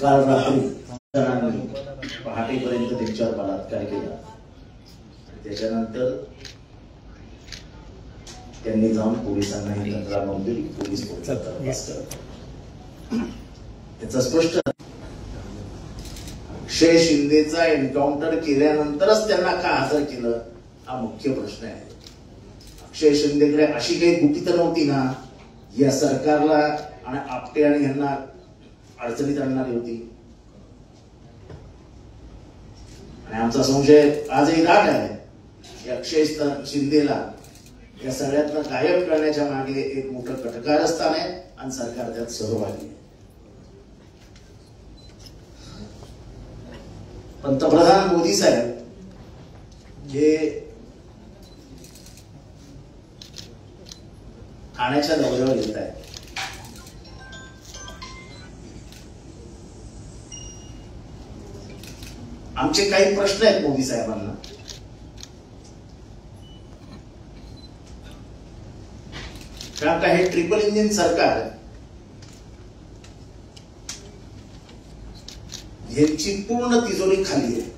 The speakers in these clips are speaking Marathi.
काल रात्री पहाटेपर्यंत त्यांच्यावर बलात्कार केला. त्याच्यानंतर त्यांनी जाऊन पोलिसांना ही तक्रार नोंदवली. पोलीस त्याचा स्पष्ट अक्षय शिंदेचा एन्काउंटर केल्यानंतरच त्यांना का हजर केलं हा मुख्य प्रश्न आहे. अक्षय शिंदेकडे अशी काही गुपित नव्हती ना या सरकारला आणि आपटे आणि यांना अडचणीत आणणारी होती. आणि आमचा संशय आजही दाट आहे की अक्षय शिंदेला या सगळ्यातनं गायब करण्याच्या मागे एक मोठं कटकारस्थान आहे आणि सरकार त्यात सहभागी आहे. पंतप्रधान मोदी साहेब हे ठाण्याच्या दौऱ्यावर येत आहेत. आमचे काही प्रश्न आहेत मोदी साहेबांना. कारण का हे ट्रिपल इंजिन सरकार यांची पूर्ण तिजोरी खाली आहे.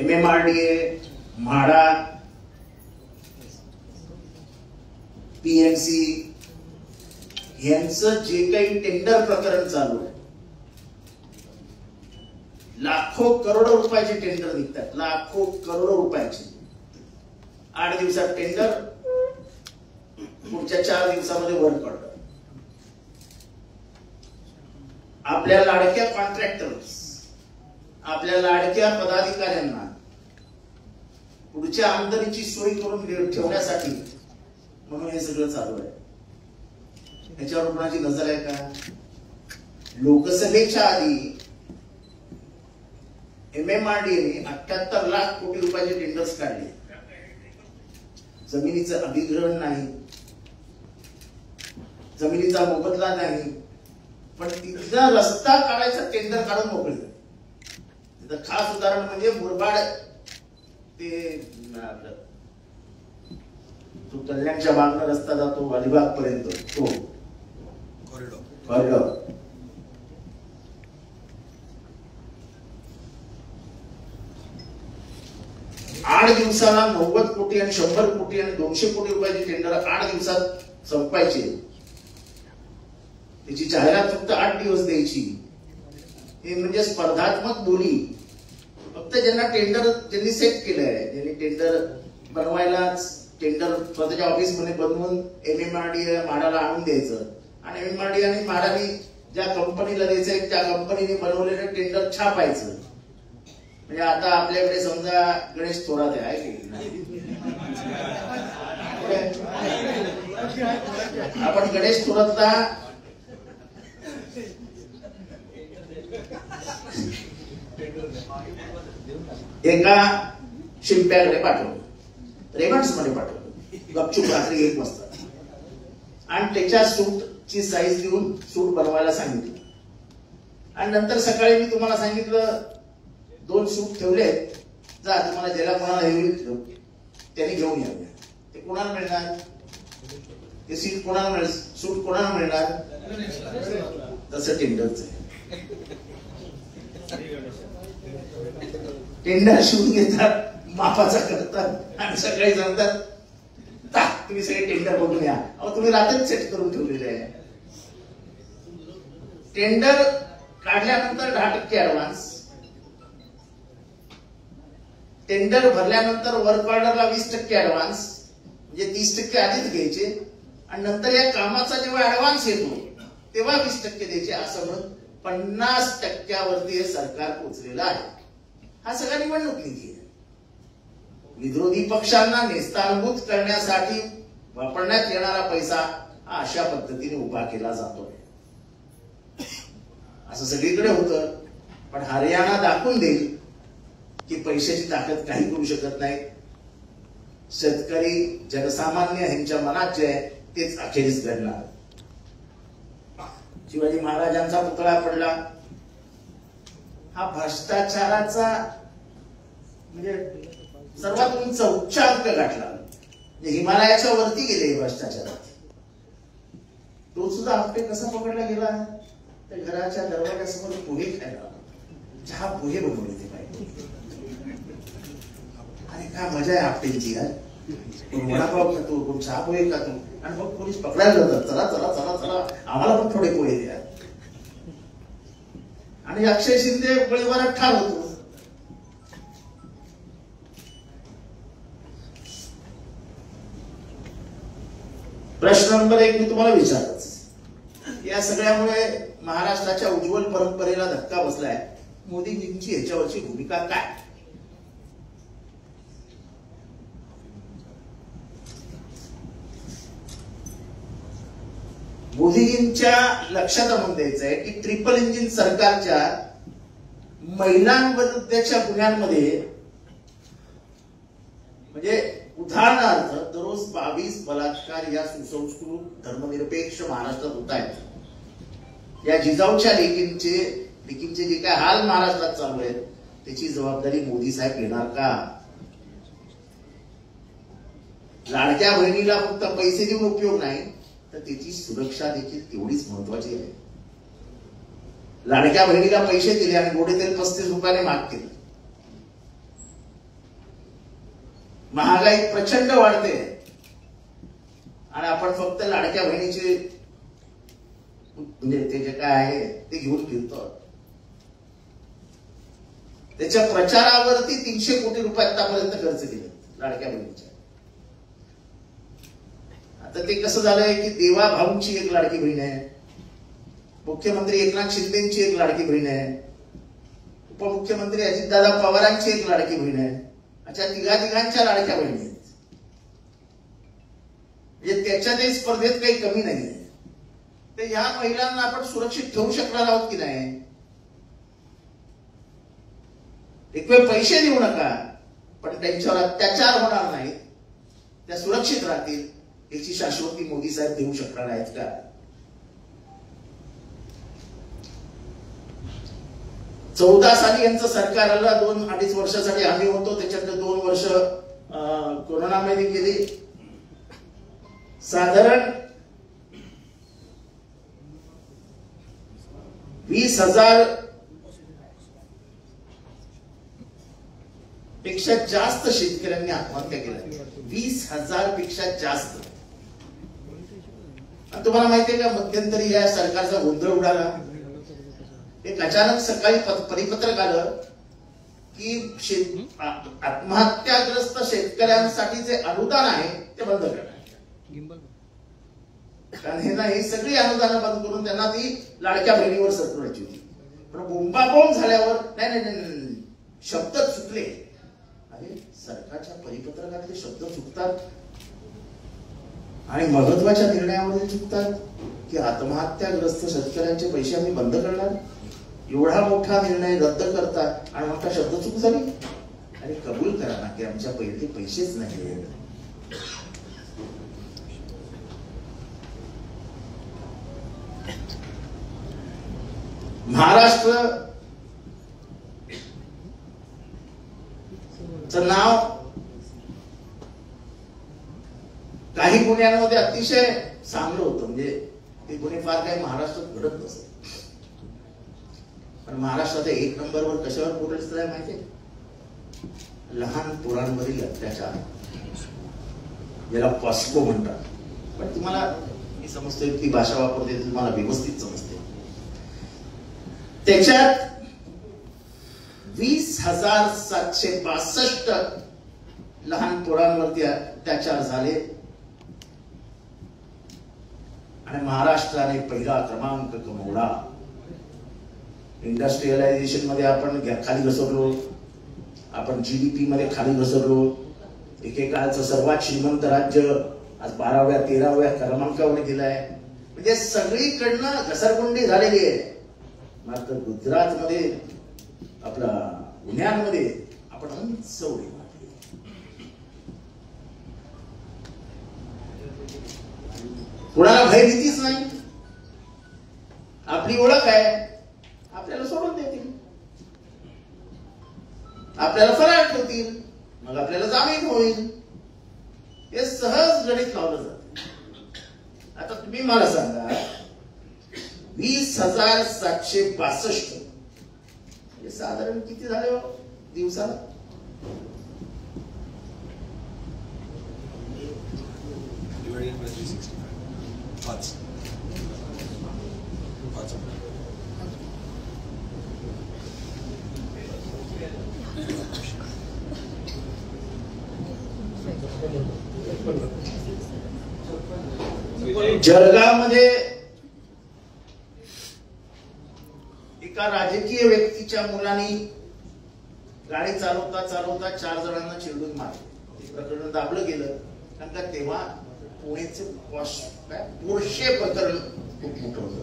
MMRDA, म्हाडा, PMC यांचं जे काही टेंडर प्रकरण चालू आहे, लाखो करोडो रुपयाचे टेंडर निघतात. लाखो करोडो रुपयाचे 8 दिवसात टेंडर, पुढच्या 4 दिवसामध्ये वर्क ऑर्डर. आपल्या लाडक्या कॉन्ट्रॅक्टर्स, आपल्या लाडक्या पदाधिकाऱ्यांना पुढच्या आमदानीची सोय करून ठेवण्यासाठी म्हणून हे सगळं चालू आहे. याच्यावर कोणाची नजर आहे का? लोकसभेच्या आधी MMRDA ने 78 लाख कोटी रुपयाचे टेंडर्स काढले. जमिनीचं अधिग्रहण नाही, जमिनीचा मोबदला नाही, पण तिथला रस्ता काढायचा टेंडर काढून मोकळे. त्याचं खास उदाहरण म्हणजे मुरबाड ते तो कल्याणच्या मागणं रस्ता जातो अलिबाग पर्यंत, तो कॉरिडॉर. आठ दिवसाला 90 कोटी आणि 100 कोटी आणि 200 कोटी रुपयाचे टेंडर 8 दिवसात संपायचे. त्याची जाहिरात फक्त 8 दिवस द्यायची. हे म्हणजे स्पर्धात्मक बोली. फक्त ज्यांना टेंडर ज्यांनी सेट केलंय, ज्यांनी टेंडर बनवायलाच टेंडर स्वतःच्या ऑफिस मध्ये बनवून MMRDA म्हाडाला आणून द्यायचं आणि MMRDA आणि म्हाडाने ज्या कंपनीला द्यायचंय त्या कंपनीने बनवलेलं टेंडर छापायचं. म्हणजे आता आपल्याकडे समजा गणेश थोरात आहे की आपण गणेश थोरातला एका शिंप्याकडे पाठवलं, रेमंड्स मध्ये पाठवलं गपचूप रात्री 1 वाजता आणि त्याच्या सूटची साईज देऊन सूट बनवायला सांगितलं. आणि नंतर सकाळी मी तुम्हाला सांगितलं 2 सूट ठेवले, जा तुम्हाला ज्याला कोणाला हवी त्यांनी घेऊन या. ते कोणाला मिळणार? ते सीट कोणाला मिळेल? सूट कोणाला मिळणार? तसं टेंडरच आहे. टेंडर शिवून घेतात, मापाचा करतात आणि सकाळी सांगतात तुम्ही सगळे टेंडर बघून या. अहो तुम्ही रात्रीच सेट करून ठेवलेले आहे. टेंडर काढल्यानंतर 10% ऍडव्हान्स, टेंडर भरल्यानंतर वर्क ऑर्डरला 20% ऍडव्हान्स, म्हणजे 30% आधीच घ्यायचे आणि नंतर या कामाचा जेव्हा ऍडव्हान्स येतो तेव्हा 20% द्यायचे. असं म्हणून 50% हे सरकार पोचलेलं आहे. हा सगळा निवडणूक निधी आहे. विरोधी पक्षांना नेस्ताभूत करण्यासाठी वापरण्यात येणारा पैसा हा अशा पद्धतीने उभा केला जातोय. असं सगळीकडे होतं, पण हरियाणा दाखवून देईल की पैशाची ताकद काही करू शकत नाही. शेतकरी जनसामान्य यांच्या मनात जे आहे तेच अखेरीस घडणार. शिवाजी महाराजांचा पुतळा पडला, हा भ्रष्टाचाराचा म्हणजे सर्वात उंच उच्चांक गाठला. हिमालयाच्या वरती गेले भ्रष्टाचारात. तो सुद्धा आपटे कसा पकडला गेला? त्या घराच्या दरवाजासमोर पोहे खायला, चहा पोहे बनवले ते पाहिजे. आणि काय मजा आहे आपटेची यार. कोण वडापाव खातो, कोण चहा पोहे खातो, आणि मग पोलीस पकडायला जातात, चला चला चला चला आम्हाला पण थोडे पोहे द्या. आणि अक्षय शिंदे गोळीबारात ठार होतो. प्रश्न नंबर 1 मी तुम्हाला विचारच, या सगळ्यामुळे महाराष्ट्राच्या उज्ज्वल परंपरेला धक्का बसलाय. मोदीजींची याच्यावरची भूमिका काय? मोदीजींच्या लक्षात आणून द्यायचं आहे की ट्रिपल इंजिन सरकारच्या महिलांविरुद्धच्या गुन्ह्यांमध्ये, म्हणजे उदाहरणार्थ दररोज 22 बलात्कार या सुसंस्कृत धर्मनिरपेक्ष महाराष्ट्रात होत आहेत. या जिजाऊच्या लेकींचे जे काय हाल महाराष्ट्रात चालू आहेत त्याची जबाबदारी मोदी साहेब घेणार का? लाडक्या बहिणीला फक्त पैसे देऊन उपयोग नाही, तर त्याची सुरक्षा देखील तेवढीच महत्वाची आहे. लाडक्या बहिणीला पैसे दिले आणि गोडे तेल 35 रुपयाने महाग केलं. महागाई प्रचंड वाढते आणि आपण फक्त लाडक्या बहिणीचे म्हणजे ते जे काय आहे ते घेऊन फिरतो. त्याच्या प्रचारावरती 300 कोटी रुपये आतापर्यंत खर्च केले लाडक्या बहिणीच्या. आता ते कसं झालंय की देवा भाऊंची एक लाडकी बहीण आहे, मुख्यमंत्री एकनाथ शिंदेची एक लाडकी बहीण आहे, उपमुख्यमंत्री अजितदादा पवारांची एक लाडकी बहीण आहे. अच्छा, तिघांच्या लाडक्या बहिणी आहेत. म्हणजे त्याच्यातही स्पर्धेत काही कमी नाही. तर ह्या महिलांना आपण सुरक्षित ठेवू शकणार आहोत की नाही? एक वेळ पैसे देऊ नका, पण त्यांच्यावर अत्याचार होणार नाहीत, त्या सुरक्षित राहतील, याची शाश्वती मोदी साहेब देऊ शकणार आहेत का? चौदा साली यांचं सरकारला 2-2.5 वर्षासाठी आम्ही होतो. त्याच्यात 2 वर्ष कोरोनामध्ये गेली. साधारण 20,000 पेक्षा जास्त शेतकऱ्यांनी आत्महत्या केल्या. 20,000 पेक्षा जास्त. तुम्हाला माहितीये का, मध्यंतरी या सरकारचा गोंधळ उडाला. एक अचानक सकाळी परिपत्रक आलं की आत्महत्याग्रस्त शेतकऱ्यांसाठी जे अनुदान आहे ते बंद करणार. कारण हे सगळी अनुदानं बंद करून त्यांना ती लाडक्या बहिणीवर सरकवायची होती. पण बोंबाबोंब झाल्यावर नाही शब्द चुकले. अरे, सरकारच्या परिपत्रकातले शब्द चुकतात आणि महत्वाच्या निर्णयामध्ये चुकतात की आत्महत्याग्रस्त शेतकऱ्यांचे पैसे आम्ही बंद करणार. एवढा मोठा निर्णय रद्द करतात आणि मोठा शब्द चूक झाली. आणि कबूल करा ना की आमच्या पहिले पैसेच नाही. महाराष्ट्र नाव काही गुन्ह्यांमध्ये अतिशय चांगलं होतं. म्हणजे ते गुन्हे फार काही महाराष्ट्रात घडत नसत. पण महाराष्ट्राच्या 1 नंबरवर कशावर पोहोचलाय माहितीये? लहान पोरांवरील अत्याचार, ज्याला पॉस्को म्हणतात. पण तुम्हाला मी समजतोय ती भाषा वापरते, तुम्हाला व्यवस्थित समजते. त्याच्यात 20,762 लहान पोरांवरती अत्याचार झाले आणि महाराष्ट्राने पहिला क्रमांक कमवला. इंडस्ट्रियलायझेशन मध्ये आपण खाली घसरलो, आपण जीडीपी मध्ये खाली घसरलो. एकेकाळचं सर्वात श्रीमंत राज्य आज 12व्या-13व्या क्रमांकावर गेलाय. म्हणजे सगळीकडनं घसरगुंडी झालेली आहे. मात्र गुजरातमध्ये आपला गुन्ह्यांमध्ये आपण उंच उडी मारली. कोणाला भयभीतीच नाही. आपली ओळख आहे, आपल्याला सोडून देतील, आपल्याला फरार ठेवतील, मग आपल्याला जामीन होईल. हे सहज गणित लावलं जातं. आता तुम्ही मला सांगा 20,762 म्हणजे साधारण किती झाले हो दिवसाला? जळगावमध्ये एका राजकीय व्यक्तीच्या मुलांनी गाडी चालवता चालवता 4 जणांना चिरडून मारले. ते प्रकरण दाबलं गेलं कारण का तेव्हा पुणेचे पोर्शे प्रकरण खूप मोठं होतं.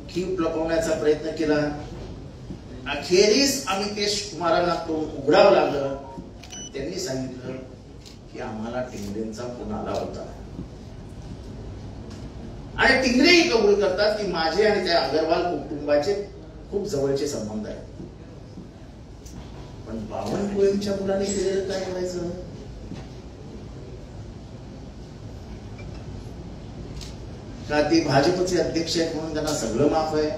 खीप लपवण्याचा प्रयत्न केला. अखेरीस अमितेश कुमारांना तो उघडावं लागलं. त्यांनी सांगितलं की आम्हाला टिंगरेंचा फोन आला होता आणि टिंगरेही कबूल करतात की माझे आणि त्या अग्रवाल कुटुंबाचे खूप जवळचे संबंध आहेत. पण बावनकुळेंच्या मुलाने केलेलं काय करायचं? का ते भाजपचे अध्यक्ष आहेत म्हणून त्यांना सगळं माफ आहे?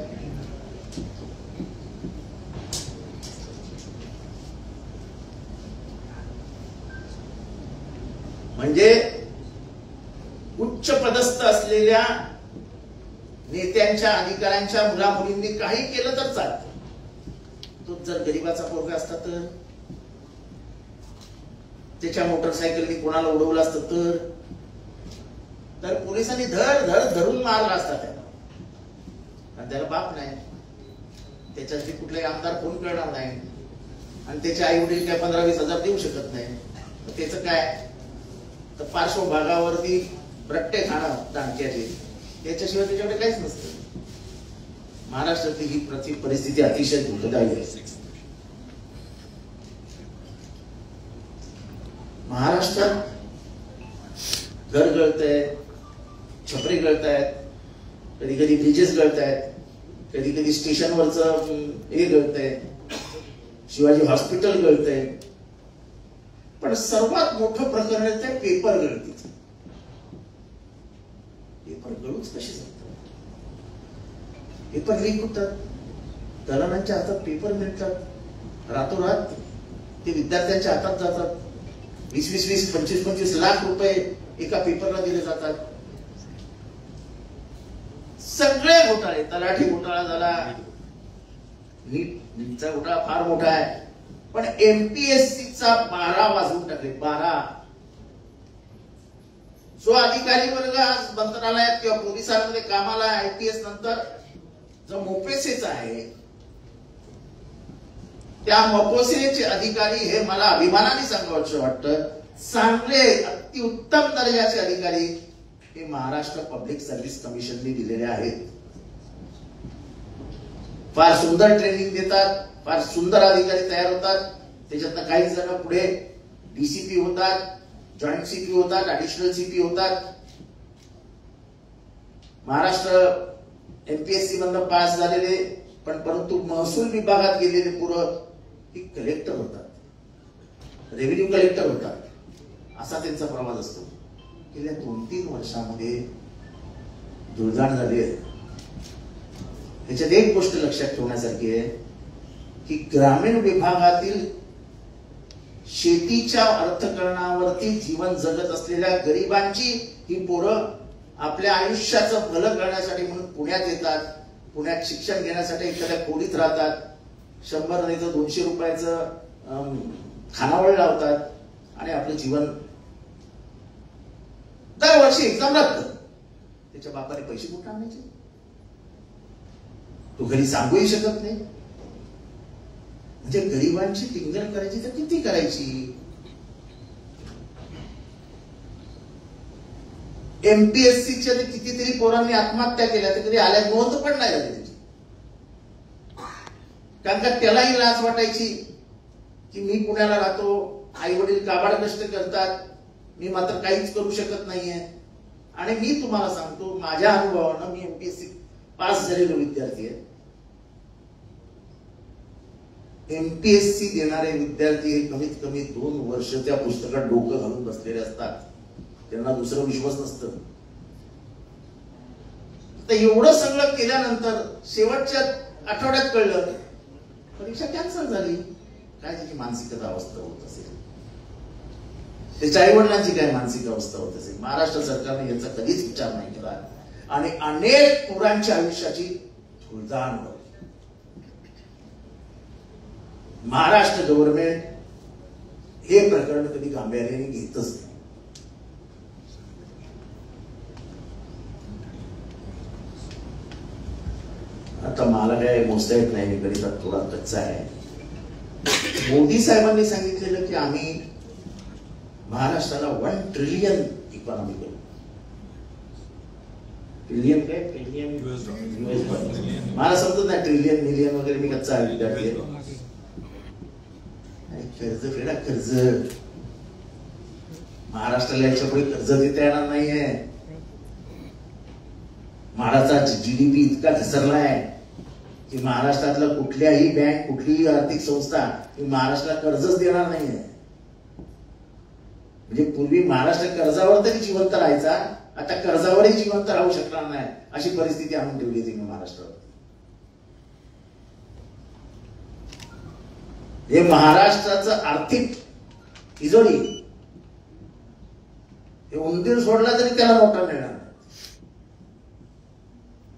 म्हणजे उच्च पदस्थ असलेल्या नेत्यांच्या अधिकाऱ्यांच्या मुला मुलींनी काही केलं तर चालतं. तो जर गरीबाचा पोरगा असता त्याच्या मोटरसायकलने कोणाला उडवलं असतं तर पोलिसांनी धरून मारला असता त्याला. आणि त्याला बाप नाही, त्याच्याशी कुठलाही आमदार फोन करणार नाही आणि त्याचे आई वडील काय 15-20 हजार देऊ शकत नाही. त्याचं काय तर पार्श्वभागावरती रट्टे खाणं दांडक्याचे, त्याच्याशिवाय त्याच्याकडे काहीच नसतं. महाराष्ट्रातली ही परिस्थिती अतिशय दुःखदायी आहे. महाराष्ट्रात घर गळतंय, छपरी गळतायत, कधी कधी ब्रिजेस गळतायत, कधी कधी स्टेशनवरच हे गळतंय, शिवाजी हॉस्पिटल गळतंय. पण सर्वात मोठं प्रकरण आहे पेपर गळतीचं. पेपर गळूच कसे जातात? पेपर लीक होतात, दलालांच्या हातात पेपर मिळतात, रातोरात ते विद्यार्थ्यांच्या हातात जातात. 20-20, 25-25 लाख रुपये एका पेपरला दिले जातात. सगळे घोटाळे, तलाठी घोटाळा झाला, नीटचा घोटाळा फार मोठा आहे. पण एमपीएससीचा 12 वाजवून टाकले. 12 जो अधिकारी वर्ग आज मंत्रालयात किंवा पोलिसांमध्ये कामाला आयपीएस नंतर जो मोपेसेचा आहे, त्या मोपोसेचे अधिकारी हे मला अभिमानाने सांगावंसं वाटतं, चांगले अतिउत्तम दर्जाचे अधिकारी हे महाराष्ट्र पब्लिक सर्व्हिस कमिशनने दिलेले आहेत. फार सुंदर ट्रेनिंग देतात, फार सुंदर अधिकारी तयार होतात. त्याच्यातनं काही जण पुढे डीसीपी होतात, जॉईंट सीपी होतात, ऍडिशनल सीपी होतात. महाराष्ट्र एमपीएससी मधून पास झालेले पण परंतु महसूल विभागात गेलेले पुरं ही कलेक्टर होतात, रेव्हेन्यू कलेक्टर होतात, असा त्यांचा प्रवास असतो. गेल्या 2-3 वर्षामध्ये जुळजाण झाली आहे. त्याच्यात एक गोष्ट लक्षात ठेवण्यासारखी आहे की ग्रामीण विभागातील शेतीच्या अर्थकरणावरती जीवन जगत असलेल्या गरिबांची ही पोरं आपल्या आयुष्याचं भलं करण्यासाठी म्हणून पुण्यात येतात. पुण्यात शिक्षण घेण्यासाठी एखाद्या खोलीत राहतात. 100 नाही तर 200 रुपयाचं खानावळ लावतात आणि आपलं जीवन दरवर्षी एक्झाम रद्द. त्याच्या बापाने पैसे कुठे आणायचे? तो घरी सांगूही शकत नाही. म्हणजे गरिबांची टिंगल करायची तर किती करायची? एमपीएससीच्या कितीतरी पोरांनी आत्महत्या केल्या, तर कधी आल्या नोंद पण नाही झाली त्याची. कारण का त्यालाही लाज वाटायची की मी पुण्याला राहतो, आई वडील काबाड कष्ट करतात, मी मात्र काहीच करू शकत नाहीये. आणि मी तुम्हाला सांगतो माझ्या अनुभवानं, मी एमपीएससी पास झालेलो विद्यार्थी आहे. एमपीएससी देणारे विद्यार्थी हे कमीत कमी 2 वर्ष त्या पुस्तकात डोकं घालून बसलेले असतात. त्यांना दुसरं विश्वास नसतं. तर एवढं सगळं केल्यानंतर शेवटच्या आठवड्यात कळलं परीक्षा कॅन्सल झाली. काय त्याची मानसिकता अवस्था होत असेल, त्याच्या आई वडिलांची काय मानसिक अवस्था होत असेल. महाराष्ट्र सरकारने याचा कधीच विचार नाही केला आणि अनेक पोरांच्या आयुष्याची धुळदाण उडवली. महाराष्ट्र गव्हर्नमेंट हे प्रकरण कधी गांभीर्याने घेतच नाही. आता मला काय मोजता येत नाही, मी गणितात थोडा कच्चा आहे. मोदी साहेबांनी सांगितलेलं की आम्ही महाराष्ट्राला 1 ट्रिलियन इकॉनॉमी करू. ट्रिलियन काय? ट्रिलियन मला समजत नाही, ट्रिलियन मिलियन वगैरे, मी कच्चा विद्यार्थी आहे. कर्ज फेडा, कर्ज. महाराष्ट्राला याच्यापुढे कर्ज देता येणार नाहीये. महाराष्ट्राचा जीडीपी इतका घसरलाय की महाराष्ट्रातलं कुठल्याही बँक, कुठलीही आर्थिक संस्था महाराष्ट्राला कर्जच देणार नाहीये. म्हणजे पूर्वी महाराष्ट्र कर्जावर तरी जिवंत राहायचा, आता कर्जावरही जिवंत राहू शकणार नाही अशी परिस्थिती आणून ठेवली होती महाराष्ट्रावर. हे महाराष्ट्राचं आर्थिक तिजोरी हे उंदीर सोडला तरी त्याला मोठा मिळणार नाही,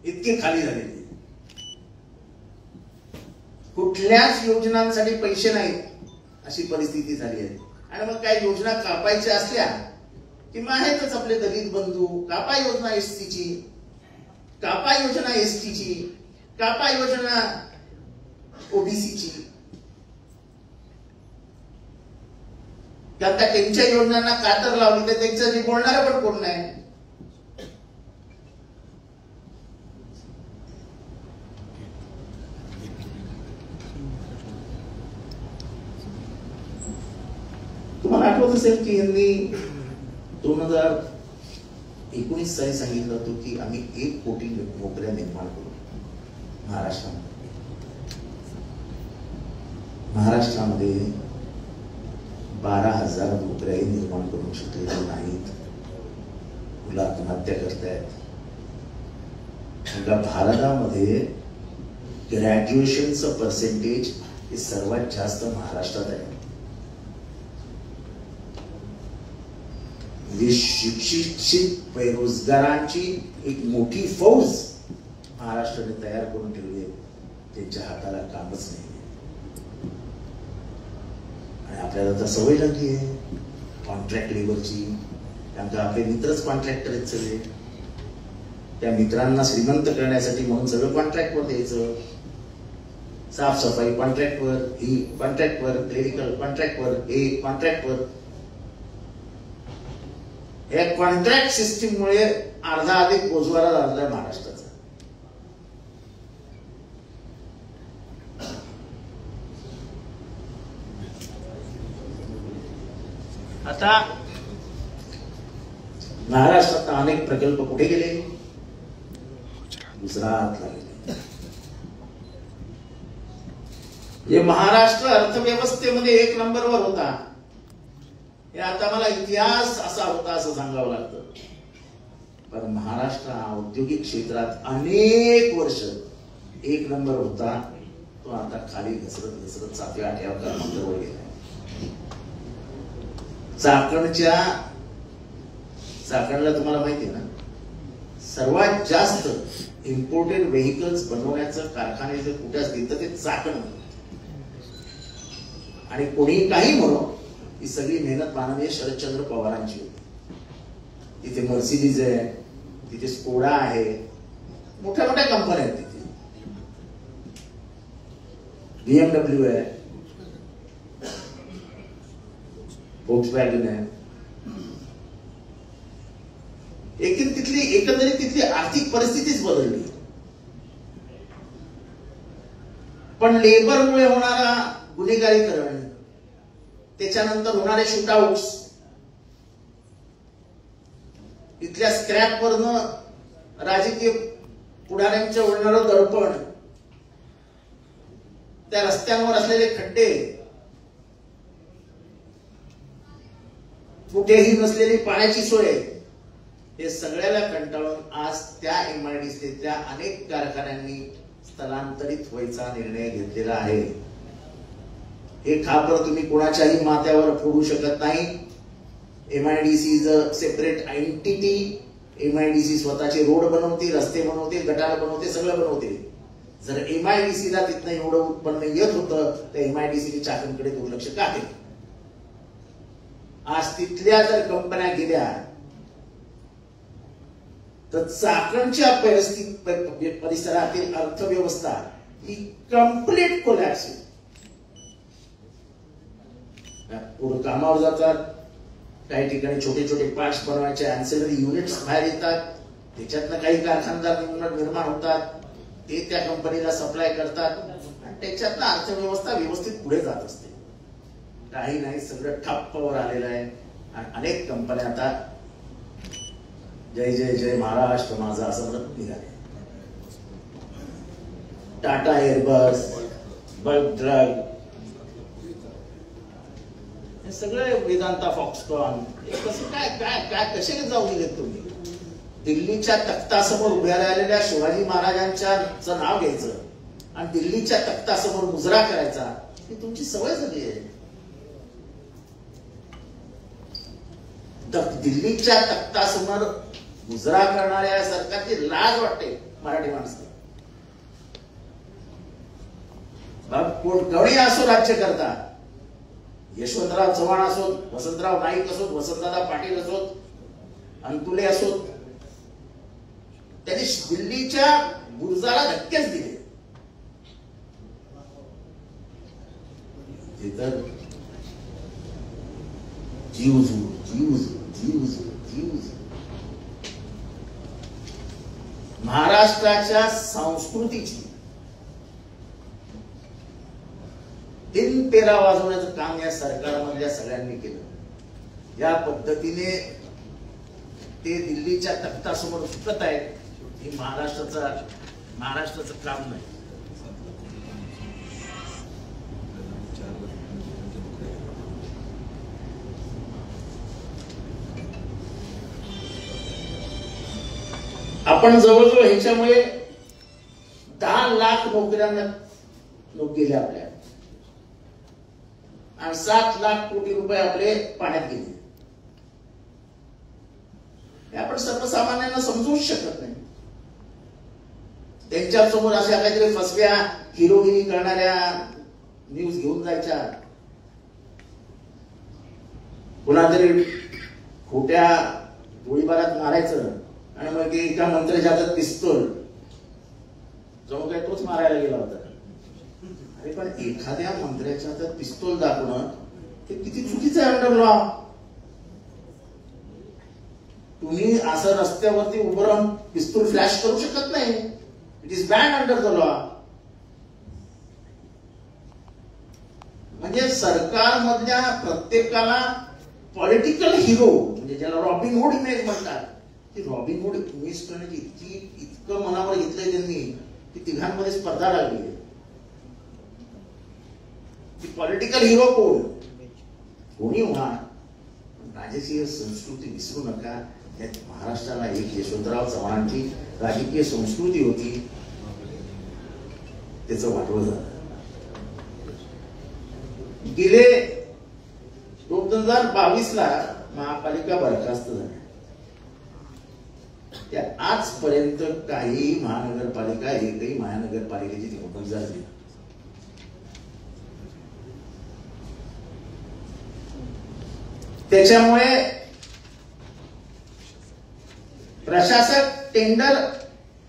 इतके खाली झालेले. कुठल्याच योजनांसाठी पैसे नाहीत अशी परिस्थिती झाली आहे. आणि मग काय योजना कापायच्या असल्या की माहीतच आपले दलित बंधू, कापा योजना एसटीची, कापा योजना एसटीची, कापा योजना ओबीसीची. आता त्यांच्या योजनांना कातर लावली तर त्यांच्यासाठी बोलणार पण कोण नाही. तुम्हाला आठवत असेल की यांनी 2019 साली सांगितलं होतं की आम्ही 1 कोटी नोकऱ्या निर्माण करू महाराष्ट्रामध्ये. महाराष्ट्रामध्ये 12,000 नोकऱ्याही निर्माण करू शकलेल्या नाहीत. मुलं आत्महत्या करतायत. भारतामध्ये ग्रॅज्युएशनचं पर्सेंटेज हे सर्वात जास्त महाराष्ट्रात आहे. शिक्षित बेरोजगारांची एक मोठी फौज महाराष्ट्राने तयार करून ठेवली आहे. त्यांच्या हाताला कामच नाही आणि आपल्याला तर सवय लागली आहे कॉन्ट्रॅक्ट लेबरची. कारण आपले मित्रच कॉन्ट्रॅक्टर आहेत सगळे. त्या मित्रांना श्रीमंत करण्यासाठी म्हणून सगळं कॉन्ट्रॅक्टवर द्यायचं. साफसफाई कॉन्ट्रॅक्टवर, ही कॉन्ट्रॅक्टवर, क्लिनिकल कॉन्ट्रॅक्टवर, हे कॉन्ट्रॅक्टवर. या कॉन्ट्रॅक्ट सिस्टीम मुळे अर्धा अधिक बोजवारा झाला महाराष्ट्राचा. आता महाराष्ट्रात अनेक प्रकल्प कुठे गेले? गुजरातला गेले. हे महाराष्ट्र अर्थव्यवस्थेमध्ये 1 नंबरवर होता. हे आता मला इतिहास असा होता असं सांगावं लागतं. पण महाराष्ट्र औद्योगिक क्षेत्रात अनेक वर्ष 1 नंबर होता. तो आता खाली घसरत घसरत 7व्या-8व्या क्रमांकावर गेला. चाकणला तुम्हाला माहिती आहे ना, सर्वात जास्त इम्पोर्टेड व्हेकल्स बनवण्याचं कारखाने जर कुठे असतील तर ते चाकण. आणि कोणी काही म्हणो, ही सगळी मेहनत माननीय शरदचंद्र पवारांची होती. तिथे मर्सिडीज आहे, तिथे स्कोडा आहे, मोठ्या मोठ्या कंपन्या आहेत. तिथे BMW आहे, व्होक्सवॅगन आहे. एकंदरीत तिथली आर्थिक परिस्थितीच बदलली. पण लेबरमुळे होणारा गुन्हेगारीकरण, त्याच्यानंतर होणारे शूटआउट्स, इथल्या स्क्रॅपवरनं राजकीय पुढाऱ्यांच्या ओढणारं दडपण, त्या रस्त्यांवर असलेले खड्डे, कुठेही नसलेली पाण्याची सोय, हे सगळ्याला कंटाळून आज त्या MIDCतल्या अनेक कारखान्यांनी स्थलांतरित व्हायचा निर्णय घेतलेला आहे. हे खापर तुम्ही कोणाच्याही माथ्यावर फोडू शकत नाही. MIDC is a separate entity. MIDC स्वतःचे रोड बनवते, रस्ते बनवते, गटार बनवते, सगळं बनवते. जर MIDCला तिथनं एवढं उत्पन्न येत होतं तर MIDCने चाकणकडे दुर्लक्ष का केलं? आज तिथल्या जर कंपन्या गेल्या तर चाकणच्या परिसरातील अर्थव्यवस्था ही कंप्लीट कोलॅप्स होईल. पुढे कामावर जातात, काही ठिकाणी छोटे छोटे पार्ट्स बनवायचे अँसेलरी युनिट्स बाहेर येतात, त्याच्यातनं काही कारखानदार निर्माण होतात, ते त्या कंपनीला सप्लाय करतात आणि त्याच्यातनं अर्थव्यवस्था व्यवस्थित पुढे जात असते. काही नाही, सगळं ठप्पावर आलेलं आहे आणि अनेक कंपन्या आता जय जय जय महाराष्ट्र माझा असं म्हणत निघाले. टाटा एअरबस, बल्क ड्रग, हे सगळे वेदांता, फॉक्सकॉन, कसं काय काय काय कसे जाऊ दिलेत तुम्ही? दिल्लीच्या तख्तासमोर उभ्या राहिलेल्या शिवाजी महाराजांचं नाव घ्यायचं आणि दिल्लीच्या तख्तासमोर मुजरा करायचा, ही तुमची सवय झाली आहे. दिल्लीच्या तख्तासमोर मुजरा करणाऱ्या सरकारची लाज वाटते मराठी माणसाला. कोणी असो राज्य करता, यशवंतराव चव्हाण असोत, वसंतराव नाईक असोत, वसंतदादा पाटील असोत, अंतुले असोत, त्यांनी दिल्लीच्या बुर्जाला धक्केच दिले. तर जीव महाराष्ट्राच्या संस्कृतीची दिन पेरा वाजवण्याचं काम या सरकारमधल्या सगळ्यांनी केलं. या पद्धतीने ते दिल्लीच्या तख्तासमोर झुकत आहेत, हे महाराष्ट्राचं काम नाही. आपण जवळजवळ ह्याच्यामुळे 10 लाख नोकऱ्यांना गेल्या आपल्या आणि 7 लाख कोटी रुपये आपले पाण्यात गेले. हे आपण सर्वसामान्यांना समजूच शकत नाही. त्यांच्या समोर अशा काहीतरी फसव्या हिरोगिरी करणाऱ्या न्यूज घेऊन जायच्या, कुणातरी खोट्या गोळीबारात मारायचं आणि मग एका मंत्र्याच्या हातात पिस्तूल, जणू काय तोच मारायला गेला होता. अरे पण एखाद्या मंत्र्याच्या हातात पिस्तूल दाखवणं हे किती चुकीचं आहे अंडर लॉ. तुम्ही असं रस्त्यावरती उभं राहून पिस्तूल फ्लॅश करू शकत नाही. It is ban under the law. म्हणजे सरकारमधल्या प्रत्येकाला पॉलिटिकल हिरो, म्हणजे ज्याला रॉबिन हुड इमेज म्हणतात, ती रॉबिन हुड इमेज करण्याची इतकं मनावर घेतलंय त्यांनी की तिघांमध्ये स्पर्धा लागली. ती पॉलिटिकल हिरो कोणी होणार? राजकीय संस्कृती विसरू नका. यात महाराष्ट्राला एक यशवंतराव चव्हाणांची राजकीय संस्कृती होती, त्याचं वाटवं झालं. गेले 2022ला महापालिका बरखास्त झाली. त्या आजपर्यंत काही महानगरपालिका, एकही महानगरपालिकेची निवडणूक झाली. त्याच्यामुळे प्रशासक, टेंडर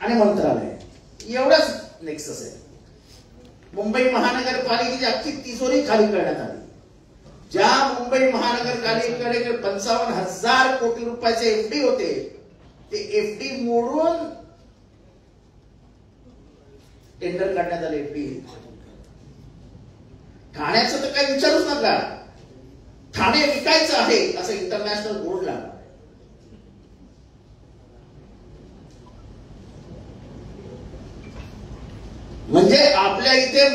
आणि मंत्रालय एवढाच नेक्सस आहे. मुंबई महानगरपालिकेची अख्खी तिजोरी खाली करण्यात आली. ज्या मुंबई महानगरपालिकेकडे 55,000 कोटी रुपयाचे एफडी होते, ते एफडी मोडून टेंडर काढण्यात आले. एफडी ठाण्याचं तर काही विचारूच नका. ठाणे विकायचं आहे असं इंटरनॅशनल बोर्ड लागला. म्हणजे आपल्या इथे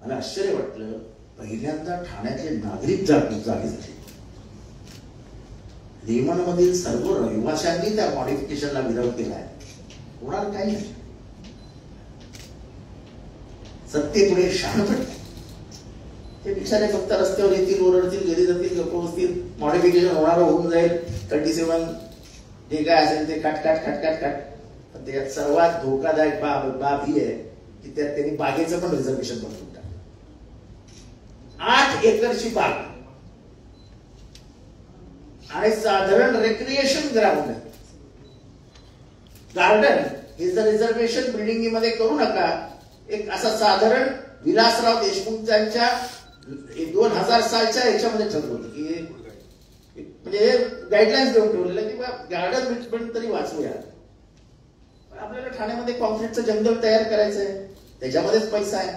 मला आश्चर्य वाटलं, पहिल्यांदा ठाण्यातले नागरिक जागे झाले. रेमंड मधील सर्व रहिवाशांनी त्या मॉडिफिकेशनला विरोध केलाय. कोणाला काही नाही. सत्तेपुढे शहाणपण. ते बिचारे फक्त रस्त्यावर येतील, ओरडतील, गेले जातील, गप्प बसतील. मॉडिफिकेशन होऊन जाईल. 37 जे काय असेल ते काट. पण त्याच्यात सर्वात धोकादायक बाब ही आहे की त्यात त्यांनी बागेचं पण रिझर्वेशन बनवून टाकलं. 8 एकरची बाग आणि साधारण रेक्रिएशन ग्राउंड आहे. गार्डन हे जर रिझर्वेशन बिल्डिंग मध्ये करू नका. एक असा साधारण विलासराव देशमुख यांच्या 2000 सालच्या याच्यामध्ये ठरवलं होतं की म्हणजे गाईडलाईन्स देऊन ठेवलेलं की गार्डन पण तरी वाचूया. आपल्याला ठाण्यामध्ये कॉन्क्रीटचं जंगल तयार करायचंय, त्याच्यामध्येच पैसा आहे.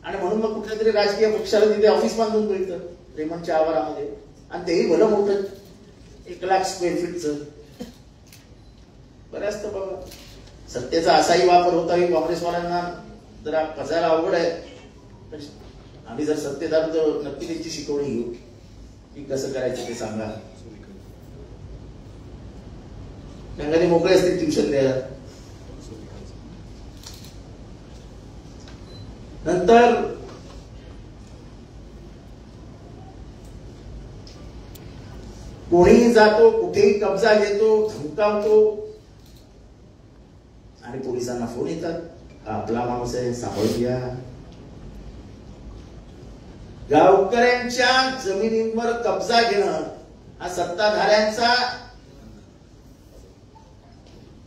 आणि म्हणून मग कुठल्या तरी राजकीय पक्षाला तिथे ऑफिस बांधून मिळतं रेमंडच्या आवारामध्ये, आणि तेही भलं मोठं 1 लाख स्क्वेअर फीटचं. बरं असतं बाबा. सत्तेचा असाही वापर होता की काँग्रेसवाल्यांना जरा फसायला अवघड आहे. आम्ही जर सत्तेदार तर नक्की त्यांची शिकवणी घेऊ की कसं करायचं ते सांगा. त्यांना मोकळे असतील ट्युशन द्यायला. नंतर कोणीही जातो, कुठेही कब्जा घेतो, धमकावतो आणि पोलिसांना फोन येतात, हा आपला माणूस आहे, सांभाळून घ्या. गावकऱ्यांच्या जमिनींवर कब्जा घेणं हा सत्ताधाऱ्यांचा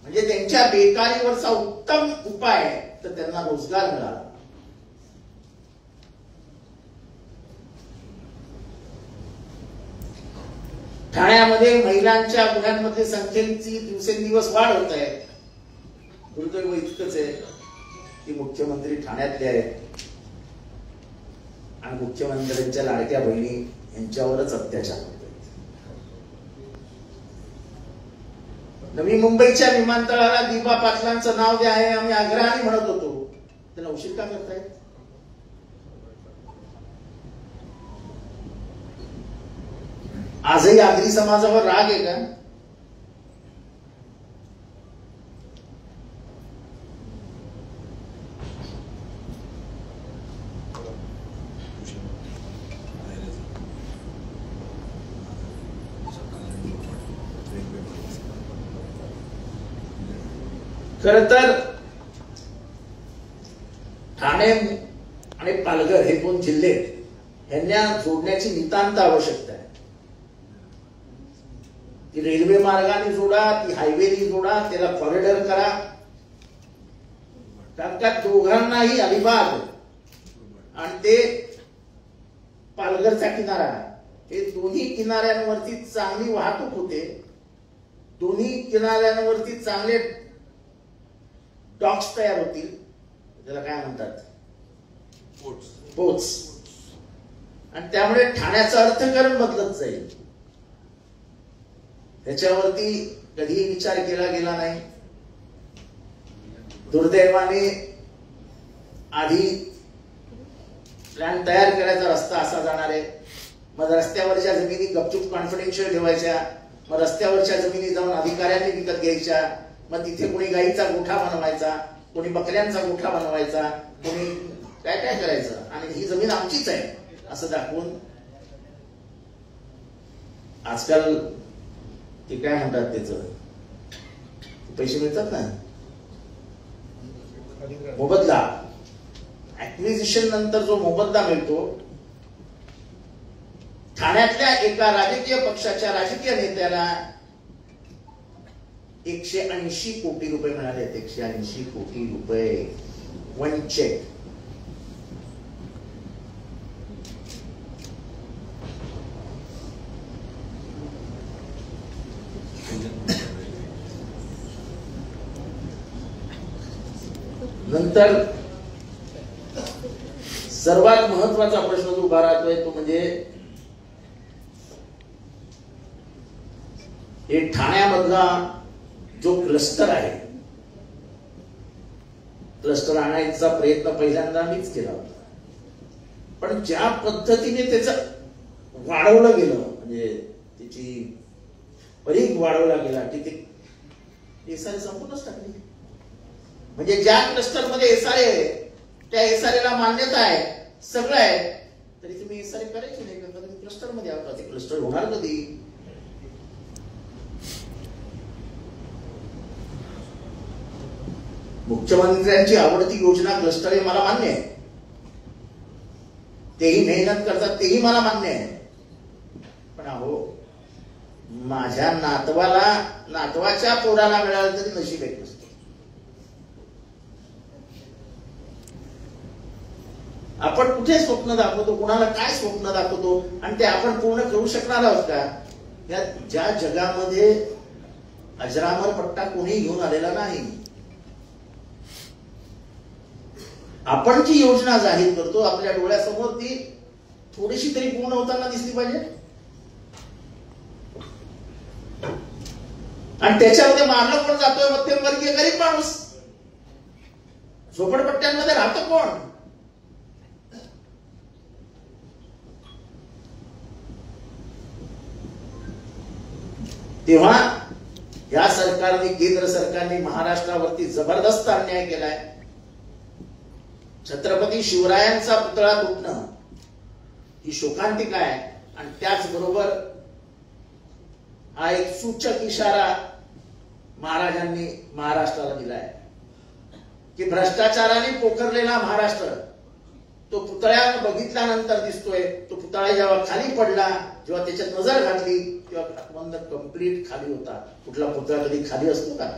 म्हणजे त्यांच्या बेकारीवरचा उत्तम उपाय आहे. तर त्यांना रोजगार मिळाला. ठाण्यामध्ये महिलांच्या गुन्ह्यांमध्ये संख्येची दिवसेंदिवस वाढ होत आहे. दुर्दैव इतकंच आहे की मुख्यमंत्री ठाण्यातले आहेत आणि मुख्यमंत्र्यांच्या लाडक्या बहिणी यांच्यावरच अत्याचार होत आहेत. नवी मुंबईच्या विमानतळाला दीपा पाटलांचं नाव द्या आहे आम्ही आग्रहाने म्हणत होतो. त्यांना उशीर का करतायत? आजही आगरी समाजावर राग आहे का? खर तर ठाणे आणि पालघर हे 2 जिल्हे यांना जोडण्याची नितांत आवश्यकता आहे. ती रेल्वे मार्गाने जोडा, ती हायवेने जोडा, त्याला कॉरिडॉर करा. कारण का दोघांनाही अलिबाग आणि ते पालघरचा किनारा हे दोन्ही किनाऱ्यांवरती चांगली वाहतूक होते. दोन्ही किनाऱ्यांवरती चांगले डॉक्स तयार होतील. त्याला काय म्हणतात? पोर्ट्स. आणि त्यामुळे ठाण्याचं अर्थकारण बदलत जाईल. त्याच्यावरती कधीही विचार केला गेला नाही. दुर्दैवाने आधी प्लॅन तयार करायचा रस्ता असा जाणार आहे. मग रस्त्यावरच्या जमिनी गपचूप कॉन्फिडेन्शियल ठेवायच्या. मग रस्त्यावरच्या जमिनी जाऊन अधिकाऱ्यांनी विकत घ्यायच्या. मग तिथे कोणी गाईचा गोठा बनवायचा, कोणी बकऱ्यांचा गोठा बनवायचा, कोणी काय काय करायचं. आणि ही जमीन आमचीच आहे असं दाखवून आजकाल ते काय म्हणतात त्याचं पैसे मिळतात ना, मोबदला. ऍक्विजिशन नंतर जो मोबदला मिळतो, ठाण्यातल्या एका राजकीय पक्षाच्या राजकीय नेत्याला 180 कोटी रुपये मिळाले. 180 कोटी रुपये वन चेक. नंतर सर्वात महत्वाचा प्रश्न जो उभा राहतोय तो म्हणजे हे ठाण्यामधला जो क्लस्टर आहे क्लस्टर आणायचा प्रयत्न पहिल्यांदा मीच केला होता, पण ज्या पद्धतीने त्याचं वाढवलं गेलं, म्हणजे त्याची परीघ वाढवला गेला की ते एसआरए संपूर्णच टाकली. म्हणजे ज्या क्लस्टर मध्ये एसआरए आहे त्या एसआरएला मान्यता आहे, सगळं आहे, तरी तुम्ही एसआरए करायची नाही का? तुम्ही क्लस्टर मध्ये आहोत, ते क्लस्टर होणार कधी? मुख्यमंत्र्यांची आवडती योजना क्लस्टर आहे, मला मान्य आहे. तेही मेहनत करतात, तेही मला मान्य आहे. पण अहो, माझ्या नातवाच्या पोराला मिळालं तरी नशीब एक नसतं. आपण कुठे स्वप्न दाखवतो, कुणाला काय स्वप्न दाखवतो आणि ते आपण पूर्ण करू शकणार आहोत का? या ज्या जगामध्ये अजरामर पट्टा कोणी घेऊन आलेला नाही, आपण जी योजना जाहीर करतो आपल्या डोळ्यासमोर ती थोडीशी तरी पूर्ण होताना दिसली पाहिजे. आणि त्याच्यामध्ये मारलं पण जातोय मध्यमवर्गीय गरीब माणूस. झोपडपट्ट्यांमध्ये राहतं कोण? तेव्हा या सरकारने, केंद्र सरकारने महाराष्ट्रावरती जबरदस्त अन्याय केलाय. छत्रपती शिवरायांचा पुतळा तुटणं ही शोकांतिका आहे. आणि त्याचबरोबर हा एक सूचक इशारा महाराजांनी महाराष्ट्राला दिलाय की भ्रष्टाचाराने पोखरलेला महाराष्ट्र तो पुतळ्या बघितल्यानंतर दिसतोय. तो पुतळा जेव्हा खाली पडला, जेव्हा त्याच्यात नजर घातली, तेव्हा आतमधनं कंप्लीट खाली होता. कुठला पुतळा कधी खाली असतो का?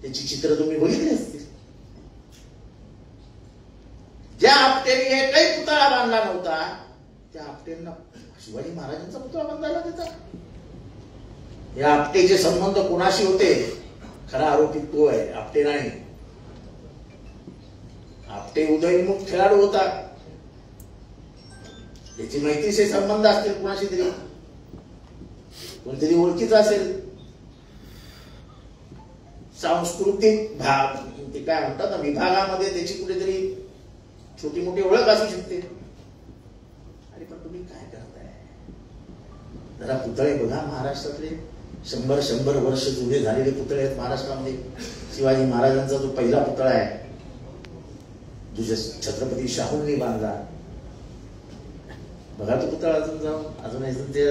त्याची चित्र तुम्ही बघितली असतील. ज्या आपटेने एकही पुतळा बांधला नव्हता त्या आपटेंना शिवाजी महाराजांचा पुतळा बांधायला देतात. या आपटेचे संबंध कोणाशी होते? खरा आरोपी तो आहे, आपटे नाही. आपटे उदयनमुख खेळाडू होता. त्याची मैत्रीचे संबंध असतील कोणाशी तरी, कोणतरी ओळखीचा असेल. सांस्कृतिक भाग ते काय म्हणतात ना, विभागामध्ये त्याची कुठेतरी छोटी मोठी ओळख असू शकते. अरे पण तुम्ही काय करताय? जरा पुतळे बघा. महाराष्ट्रातले 100 वर्ष जुने झालेले पुतळे आहेत महाराष्ट्रामध्ये. शिवाजी महाराजांचा जो पहिला पुतळा आहे, जो छत्रपती शाहूंनी बांधला, बघा तो पुतळा अजून जाऊन. अजून ते